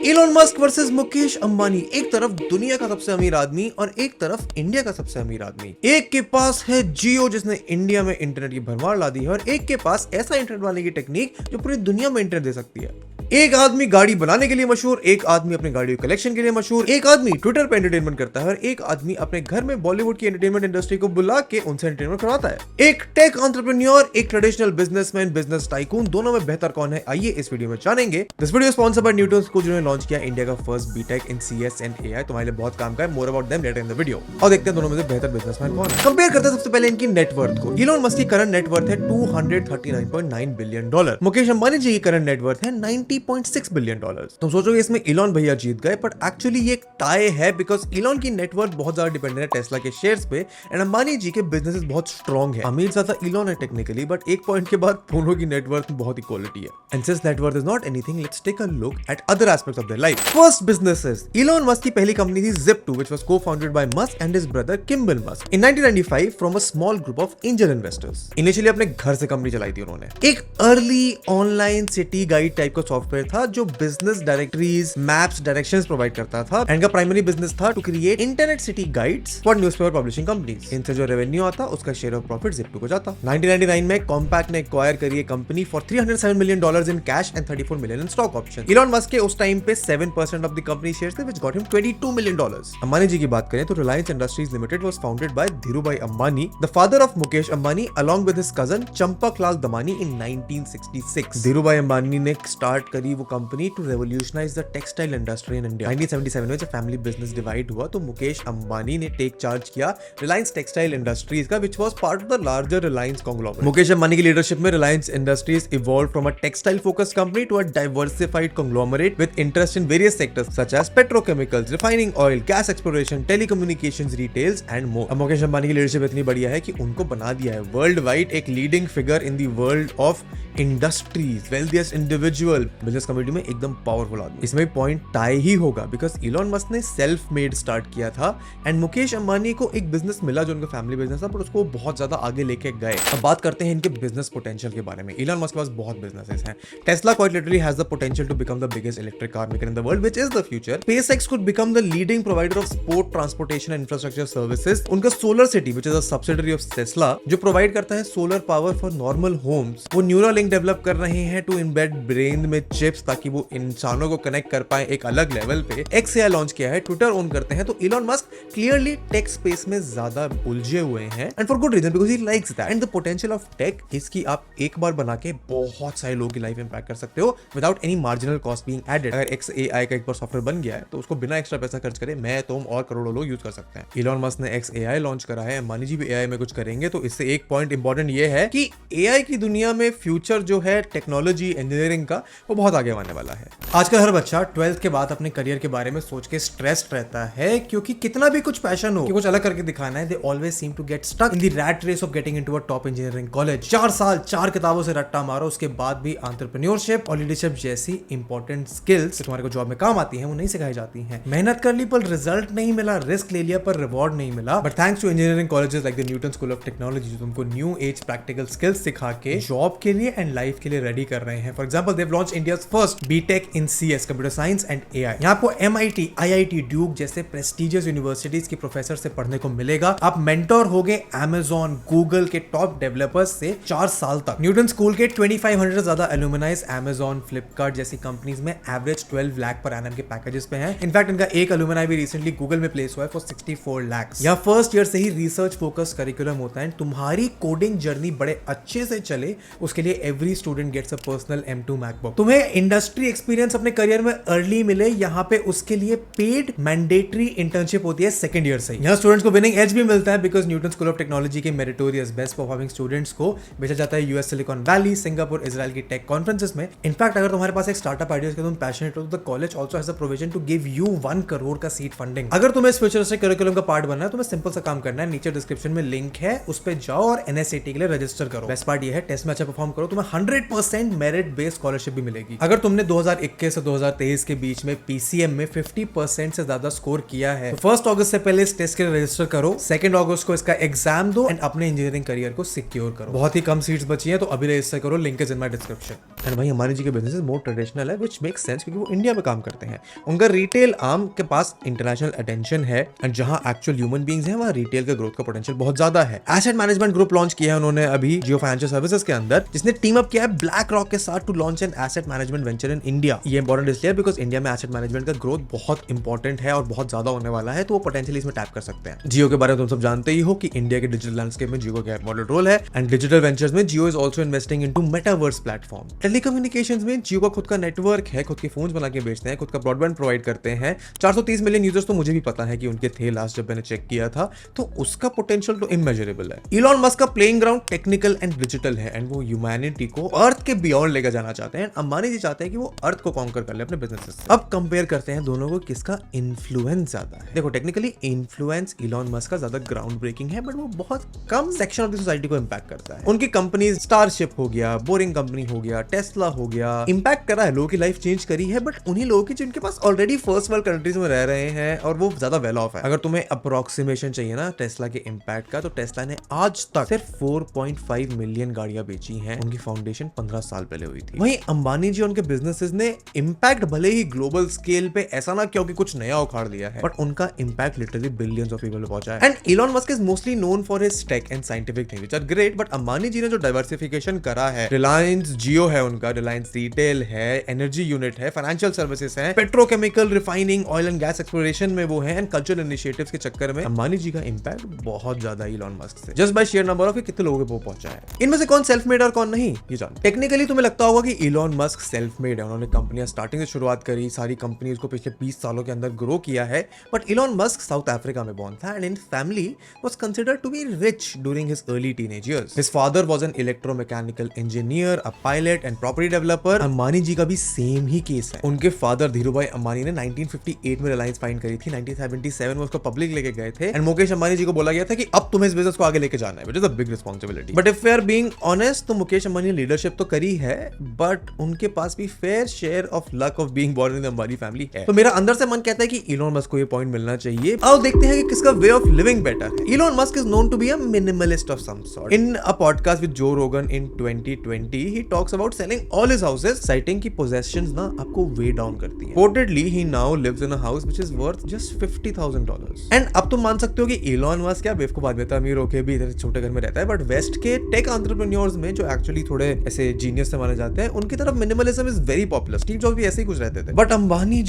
Elon Musk versus Mukesh Ambani. एक तरफ दुनिया का सबसे अमीर आदमी और एक तरफ इंडिया का सबसे अमीर आदमी। एक के पास है जियो जिसने इंडिया में इंटरनेट की भरमार ला दी है और एक के पास ऐसा इंटरनेट वाले की टेक्निक जो पूरी दुनिया में इंटरनेट दे सकती है। एक आदमी गाड़ी बनाने के लिए मशहूर, एक आदमी अपने गाड़ी कलेक्शन के लिए मशहूर, एक आदमी ट्विटर पे एंटरटेनमेंट करता है और एक आदमी अपने घर में बॉलीवुड की एंटरटेनमेंट इंडस्ट्री को बुला के उनसे एंटरटेनमेंट करवाता है। एक टेक एंटरप्रेन्योर, एक ट्रेडिशनल बिजनेसमैन, बिजनेस टाइकून, दोनों में बेहतर कौन है, आइए इस वीडियो में जानेंगे। This video sponsored by Newton school, जिन्होंने लॉन्च किया इंडिया का first BTech in CS and AI. तुम्हारे लिए बहुत काम का है। More about them later in the video. और देखते हैं दोनों में से बेहतर बिजनेसमैन कौन है। कंपेयर करते हैं सबसे पहले इनकी नेटवर्थ को। इलोन मस्क की करंट नेटवर्थ है $239.9 बिलियन। मुकेश अंबानी जी की करंट नेटवर्थ है $90.6 बिलियन। तुम सोचोगे इसमें इलोन भैया जीत गए, बट एक्चुअली ये एक टाई है बिकॉज इलोन की नेटवर्थ बहुत ज्यादा डिपेंडेंट है टेस्ला के शेयर्स पे एंड अंबानी जी के बिजनेसेस बहुत स्ट्रॉन्ग है। अमीर ज्यादा इलोन है टेक्निकली, बट एक पॉइंट के बाद दोनों की नेटवर्थ बहुत इक्वालिटी है। And since net worth is not anything, let's take a look at other aspects of their life. First businesses. Elon Musk की पहली कंपनी थी Zip2, which was co-founded by Musk and his brother Kimball Musk in 1995 from a small group of angel investors. Initially अपने घर से company चलाई थी उन्होंने। एक early online city guide type का सॉफ्टवेयर था जो business directories, maps, directions provide करता था एंड का प्राइमरी बिजनेस था to create internet city guides for newspaper publishing companies. इनसे जो रेवेन्यू आता उसका शेयर ऑफ प्रॉफिट Zip2 को जाता। 1999 में कॉम्पैक्ट ने एक्वायर करी company for $307 million in cash and $34 million in stock option. Elon Musk के उस टाइम पे 7% ऑफ द कंपनी शेयर्स थे which got him $22 million. Ambani ji की बात करें तो Reliance Industries Limited was founded by Dhirubhai Ambani, the father of Mukesh Ambani, along with his cousin Champaklal Damani in 1966। Dhirubhai Ambani ने start करी वो company to revolutionise the textile industry in India. 1977 में जब फैमिली बिजनेस डिवाइड हुआ तो मुकेश अंबानी ने टेक चार्ज किया रिलायंस टेक्सटाइल इंडस्ट्रीज का, which was part of the larger Reliance conglomerate. Mukesh Ambani की लीडरशिप में Reliance industries evolve from a textile focused company to a diversified conglomerate with interest in various sectors such as petrochemicals, refining oil, gas exploration, telecommunications, retails and more. Mukesh Ambani की leadership इतनी बढ़िया है कि उनको बना दिया है वर्ल्ड वाइड एक leading figure in the world of industries, wealthiest individual, business community में एकदम पावरफुल आदमी। इसमें पॉइंट टाई ही होगा बिकॉज इलोन मस्क ने सेल्फ मेड स्टार्ट किया था एंड मुकेश अंबानी को एक बिजनेस मिला जो उनका फैमिली बिजनेस था, पर उसको बहुत ज्यादा आगे लेके गए। अब बात करते हैं इनके बिजनेस पोटेंशियल के बारे में। इलोन मस्क के पास बहुत बिजनेसेस हैं। Tesla quite literally has the potential to become the biggest electric car maker in the world, which is the future. SpaceX could become the leading provider of sport transportation and infrastructure services. उनका solar city which is a subsidiary of Tesla जो provide करता है solar power for normal homes, वो Neuralink develop कर रहे हैं to embed brain में chips ताकि वो इंसानों को कनेक्ट कर पाए एक अलग लेवल पे। XAI लॉन्च किया है, ट्विटर ओन करते हैं। तो Elon Musk clearly tech space में ज्यादा उलझे हुए हैं and for good reason because he likes that. And the potential of tech इसकी आप एक बार बना के बहुत सारे लोगों की लाइफ इंपैक्ट कर सकते हो without any marginal cost being added. अगर XAI का एक बार सॉफ्टवेयर बन गया है तो उसको बिना एक्स्ट्रा पैसा खर्च करे मैं, तुम और करोड़ों लोग यूज कर सकते हैं। इलोन मस्क ने XAI लॉन्च करा है, अंबानी जी भी AI में कुछ करेंगे। तो इससे एक पॉइंट इंपॉर्टेंट ये है कि AI की दुनिया में फ्यूचर जो है टेक्नोलॉजी इंजीनियरिंग का, वो बहुत आगे आने वाला है। आजकल हर बच्चा 12th के बाद अपने करियर के बारे में सोच के स्ट्रेस्ड रहता है क्योंकि कितना भी कुछ पैशन हो कि कुछ अलग करके दिखाना है, they always seem to get stuck in the rat race of getting into a top engineering college. 4 साल 4 किताबों से रट्टा मारो, उसके बाद भी एंटरप्रेन्योरशिप और लीडरशिप जैसी इंपॉर्टेंट स्किल्स तुम्हारे को जॉब में काम आती हैं वो नहीं सिखाई जाती हैं। मेहनत कर ली पर रिजल्ट नहीं मिला, रिस्क ले लिया पर रिवॉर्ड नहीं मिला। But thanks to engineering colleges like the Newton School of Technology जो तुमको न्यू एज प्रैक्टिकल स्किल्स सिखा के जॉब के लिए एंड लाइफ के लिए रेडी कर रहे हैं। For example they've launch India's first BTech in CS, computer science and AI। यहाँ आपको MIT, IIT, ड्यूक जैसे प्रेस्टिजियस यूनिवर्सिटीज के प्रोफेसर से पढ़ने को मिलेगा। आप मेंटोर होगे Amazon, गूगल के टॉप डेवलपर्स से 4 साल तक। न्यूटन स्कूल के 2500 से ज्यादा एलुमनाइज Amazon, फ्लिपकार्ट जैसी कंपनीज में एवरेज 12 लाख पर एनम के पैकेजेस पे हैं। इनफैक्ट इनका एक एलुमनाई भी रिसेंटली गूगल में प्लेस हुआ है फॉर 64 लाख। यहाँ फर्स्ट ईयर से ही रिसर्च फोकस करिकुलम होता है। तुम्हारी कोडिंग जर्नी बड़े अच्छे से चले उसके लिए every student gets a personal M2 MacBook. तुम्हें इंडस्ट्री एक्सपीरियंस अपने करियर में अर्ली मिले, यहाँ पे उसके लिए पेड मैंडेटरी इंटर्नशिप होती है सेकंड ईयर से। यहाँ स्टूडेंट्स को विनिंग एज भी मिलता है because Newton School of technology के मेरिटोरियस बेस्ट परफॉर्मिंग स्टूडेंट्स को भेजा जाता है US silicon valley, Singapore, Israel की टेक कॉन्फ्रेंसेस में। इनफैक्ट अगर तुम्हारे पास एक स्टार्टअप आइडिया तुम पैशनेट हो तो the college also has a provision to give you 1 crore का सीड फंडिंग। अगर तुम्हें इस फ्यूचरिस्टिक करिकुलम का पार्ट बनना है तो तुम्हें सिंपल सा काम करना है, नीचे डिस्क्रिप्शन में लिंक है, उस पे जाओ और NSAT के लिए रजिस्टर करो। बेस्ट पार्ट ये है टेस्ट में अच्छा परफॉर्म करो, तुम्हें 100% मेरिट बेस्ड स्कॉलरशिप भी मिलेगी। मिलेगी। अगर तुमने 2021 से 2023 के बीच में पीसीएम में 50% से ज्यादा स्कोर किया है तो 1 अगस्त से पहले इस टेस्ट के लिए रजिस्टर करो, 2 अगस्त को इसका एग्जाम दो एंड अपने इंजीनियरिंग करियर को सिक्योर करो। बहुत ही कम सीट्स बची हैं तो अभी रजिस्टर करो, link is in my description. And भाई अंबानी जी के बिजनेस मोर ट्रेडिशनल है व्हिच मेक्स सेंस क्योंकि वो इंडिया में काम करते हैं। उनका रिटेल आर्म के पास इंटरनेशनल अटेंशन है एंड जहां एक्चुअल ह्यूमन बीइंग्स हैं वहां रिटेल के ग्रोथ का पोटेंशियल बहुत ज्यादा है। एसेट मैनेजमेंट ग्रुप लॉन्च किया है उन्होंने अभी जियो फाइनेंशियल सर्विसेज के अंदर, जिसने टीम अप किया है ब्लैक रॉक के साथ to launch an asset management venture in India. ये इंपॉर्टेंट इसलिए बिकॉज इंडिया में एसेट मैनेजमेंट का ग्रोथ बहुत इंपॉर्टेंट है और बहुत ज्यादा होने वाला है, तो वो पोटेंशियली इसमें टैप कर सकते हैं। जियो के बारे में तुम सब जानते ही हो कि इंडिया के डिजिटल लैंडस्केप में जियो का क्या इंपॉर्टेंट रोल है एंड डिजिटल वेंचर्स में Jio is also investing into metaverse platform. Telecommunications में जियो का खुद का नेटवर्क है, खुद के फोन्स बना के बेचते हैं, खुद का ब्रॉडबैंड प्रोवाइड करते हैं। 430 मिलियन यूजर्स तो मुझे भी पता है कि उनके थे लास्ट जब मैंने चेक किया था, तो उसका पोटेंशियल तो इमेजरेबल है। इलॉन मस्क का playing ground technical and digital है एंड वो ह्यूमैनिटी को अर्थ के बियॉन्ड लेकर जाना चाहते हैं। अंबानी जी चाहते हैं कि वो अर्थ को कॉन्कर कर ले अपने बिजनेस से। अब कंपेयर करते हैं दोनों को, किसका इन्फ्लुएंस ज्यादा है। देखो टेक्निकली इन्फ्लुएंस इलॉन मस्क का ज्यादा ग्राउंड ब्रेकिंग है, बट वो बहुत कम सेक्शन ऑफ द सोसाइटी को इंपैक्ट करता है। उनकी कंपनीज स्टारशिप हो गया, बोरिंग कंपनी हो गया, टेस्ला हो गया, इंपैक्ट करा है, लोगों की लाइफ चेंज करी है, बट उन्हीं लोगों की जिनके पास ऑलरेडी फर्स्ट वर्ल्ड कंट्रीज में रह रहे हैं और वो ज्यादा वेल ऑफ है। अगर तुम्हें अप्रोक्सीमेशन चाहिए ना टेस्ला के इंपैक्ट का, तो टेस्ला ने आज तक सिर्फ 4.5 मिलियन गाड़ियां बेची हैं। उनकी फाउंडेशन 15 साल पहले हुई थी। वहीं अंबानी जी उनके बिजनेसेस ने इंपैक्ट भले ही ग्लोबल स्केल पे ऐसा ना क्योंकि कुछ नया उखाड़ दिया है, बट उनका impact literally billions of people पे पहुंचा है। And Elon Musk is mostly known for his tech and scientific things which are great, but Ambani ji ने जो डाइवर्सिफिकेशन करा है, रिलायंस जियो है उनका, रिलायंस रिटेल है, एनर्जी यूनिट है, फाइनेंशियल सर्विसेज है, petrochemical, refining, oil and gas exploration में वो है एंड कल्चरल इनिशिएटिव्स के चक्कर में अंबानी जी का इंपैक्ट बहुत ज्यादा है इलॉन मस्क से, just by share number of कितने लोगों पे पहुंचा है। इनमें से कौन सेल्फ मेड और कौन नहीं ये जानो। टेक्निकली तुम्हें लगता होगा कि इलॉन मस्क सेल्फ मेड है, उन्होंने कंपनियां स्टार्टिंग से शुरुआत करी, सारी कंपनीज को पिछले 20 सालों के अंदर ग्रो किया है, but Elon Musk South Africa में बॉर्न था and in family was considered to be rich during his early teenage years. His father was an electromechanical engineer, a pilot and property developer. Ambani ji का भी same ही case है। उनके father Dhirubhai Ambani ने 1958 में Reliance find करी थी, 1977 में उसको पब्लिक लेके गए थे एंड मुकेश अंबानी जी को बोला गया था कि अब तुम्हें इस बिजनेस को आगे लेके जाना है, which is a big responsibility. But if we are being honest, तो मुकेश अंबानी ने लीडरशिप तो करी है, बट उनके पास भी fair share of luck of being born in the Ambani family है। तो मेरा अंदर से मन कहता है कि इलॉन मस्क को ये पॉइंट मिलना चाहिए। आओ देखते हैं कि किसका वे ऑफ लिविंग बेटर है। Elon Musk is known to be a minimalist of some sort. In a podcast with Joe Rogan in 2020 he talks about selling all his houses, citing key possessions ना आपको वे down करती है। Reportedly, he now lives in a house which is worth just $50,000. And अब तुम मान सकते हो कि इलॉन मस्क क्या बेवकूफ आदमी था, अमीर होके भी इधर छोटे घर में रहता है, बट वेस्ट के टेक एंटरप्रेन्योर्स में जो एक्चुअली थोड़े ऐसे जीनियस से माने जाते हैं, उनकी तरफ minimalism is very popular. Steve jobs भी ऐसे ही कुछ रहते थे। बट अंबानी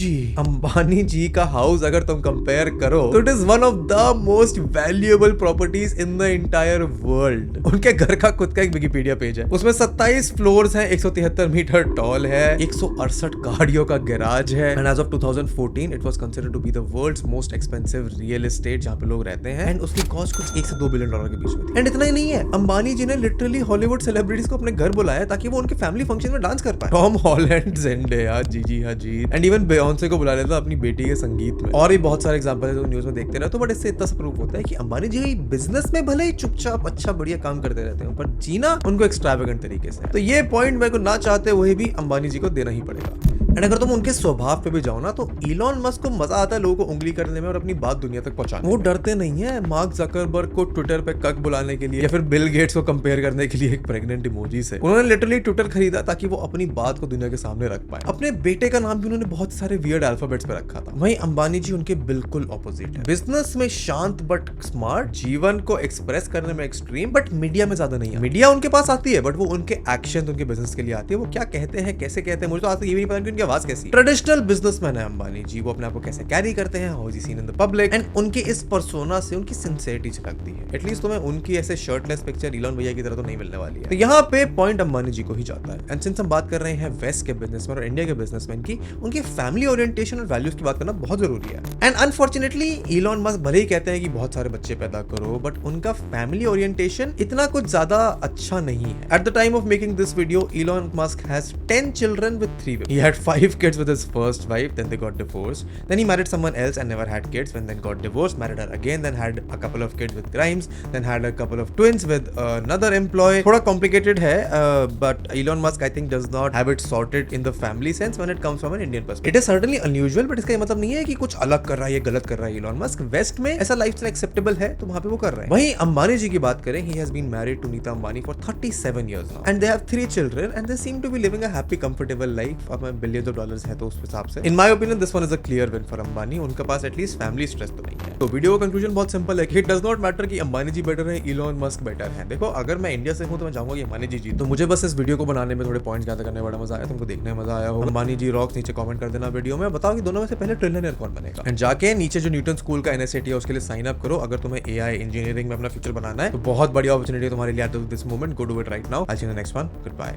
जी का हाउस अगर तुम कंपेयर करो तो it is one of the most valuable properties in the entire world. उनके घर का खुद का एक विकिपीडिया पेज है, उसमें 27 फ्लोर्स हैं, 173 मीटर टॉल है, 168 गाड़ियों का गैराज है and as of 2014 it was considered to be the world's most expensive real estate जहां पे लोग रहते हैं एंड उसकी कॉस्ट कुछ 1 से 2 बिलियन डॉलर के बीच में थी। एंड इतना ही नहीं है, अंबानी जी ने लिटरली हॉलीवुड सेलिब्रिटीज को अपने घर बुलाया ताकि वो उनके फैमिली फंक्शन में डांस कर पाए। टॉम हॉलैंड, ज़ेंडेया, जीजी हजीर एंड इवन बियोंसे को बुला लेता अपनी बेटी के संगीत में। और भी बहुत सारे एग्जांपल है जो न्यूज़ में देखते रहते हो, बट इससे इतना प्रूफ होता है कि अंबानी जी बिजनेस में भले ही चुपचाप अच्छा बढ़िया काम करते रहते हैं, पर जीना उनको एक्स्ट्रावेगेंट तरीके से। तो ये पॉइंट मेरे को ना चाहते वही भी अंबानी जी को देना ही पड़ेगा। एंड अगर तुम उनके स्वभाव पे भी जाओ ना, तो इलॉन मस्क को मजा आता है लोगों को उंगली करने में और अपनी बात दुनिया तक पहुंचाने में। वो डरते नहीं है मार्क जकरबर्ग को ट्विटर पे कक बुलाने के लिए या फिर बिल गेट्स को कंपेयर करने के लिए एक प्रेग्नेंट इमोजी से। उन्होंने लिटरली ट्विटर खरीदा ताकि वो अपनी बात को दुनिया के सामने रख पाए। अपने बेटे का नाम भी उन्होंने बहुत सारे वियर्ड अल्फाबेट्स पे रखा था। वहीं अंबानी जी उनके बिल्कुल ऑपोजिट है। बिजनेस में शांत बट स्मार्ट, जीवन को एक्सप्रेस करने में एक्सट्रीम, बट मीडिया में ज्यादा नहीं है। मीडिया उनके पास आती है बट वो उनके एक्शन उनके बिजनेस के लिए आती है। वो क्या कहते हैं, कैसे कहते हैं, मुझे तो आज तक ये भी नहीं पता कि उनकी आवाज कैसी है। ट्रेडिशनल बिजनेसमैन है अंबानी जी, वो अपने आप को कैसे कैरी करते हैं, how is he seen in the public, and उनके इस पर्सोना से उनकी सिंसियरिटी झलकती है। एटलीस्ट तुम्हें उनकी ऐसे शर्टलेस पिक्चर इलॉन भैया की तरह तो नहीं मिलने वाली है। तो यहाँ पे पॉइंट अंबानी जी को ही जाता है। एंड सिंस हम बात कर रहे हैं वेस्ट के बिजनेसमैन और इंडिया के बिजनेसमैन की, उनकी फैमिली ओरिएंटेशन और वैल्यूज की बात करना बहुत जरूरी है। एंड अनफॉर्चुनेटली इलॉन मस्क भले ही कहते हैं कि बहुत सारे बच्चे पैदा करो, बट उनका फैमिली ओरिएंटेशन इतना कुछ ज्यादा अच्छा नहीं है। At the time of making this video, Elon Musk has 10 children with 3 women. He had 5 kids with his first wife, then they got divorced. Then he married someone else and never had kids, and then got divorced, married her again, then had a couple of kids with Grimes, then had a couple of twins with another employee. थोड़ा complicated है, but Elon Musk I think does not have it sorted in the family sense when it comes from an Indian perspective. It is certainly unusual, but इसका ये मतलब नहीं है कि कुछ अलग कर रहा है, ये गलत कर रहा है Elon Musk. वेस्ट में ऐसा लाइफस्टाइल एक्सेप्टेबल है तो वहां पे वो कर रहे हैं. वहीं अंबानी जी की बात करें, he has been married to Neeta Ambani for 37 years now, and they have 3 children, and they seem to be living a happy, comfortable life. अब billions of dollars है तो उस हिसाब से, in my opinion, this one is a clear win for Ambani. उनके पास at least family stress तो नहीं है. तो वीडियो का कंक्लूजन बहुत सिंपल है कि it does not matter कि अंबानी जी बेटर है, Elon Musk बेटर है. देखो, अगर मैं इंडिया से हूं तो मैं चाहूंगा कि अंबानी जी जीते. तो मुझे बस इस वीडियो को बनाने में थोड़े पॉइंट्स ज्यादा करने में बड़ा मजा आया. तुमको देखने में मजा आया हो, अंबानी जी रॉक्स नीचे कमेंट कर देना वीडियो में, बताओ कि दोनों में से पहले ट्रिलियनर कौन बनेगा. एंड जाके नीचे जो न्यूटन स्कूल का NSAT है उसके लिए साइन अप करो. अगर तुम्हें AI इंजीनियरिंग में अपना फ्यूचर बनाना है तो बहुत बड़ी अपॉर्चुनिटी है तुम्हारे लिए. At this moment go do it right now. I see you in the next one. Good bye.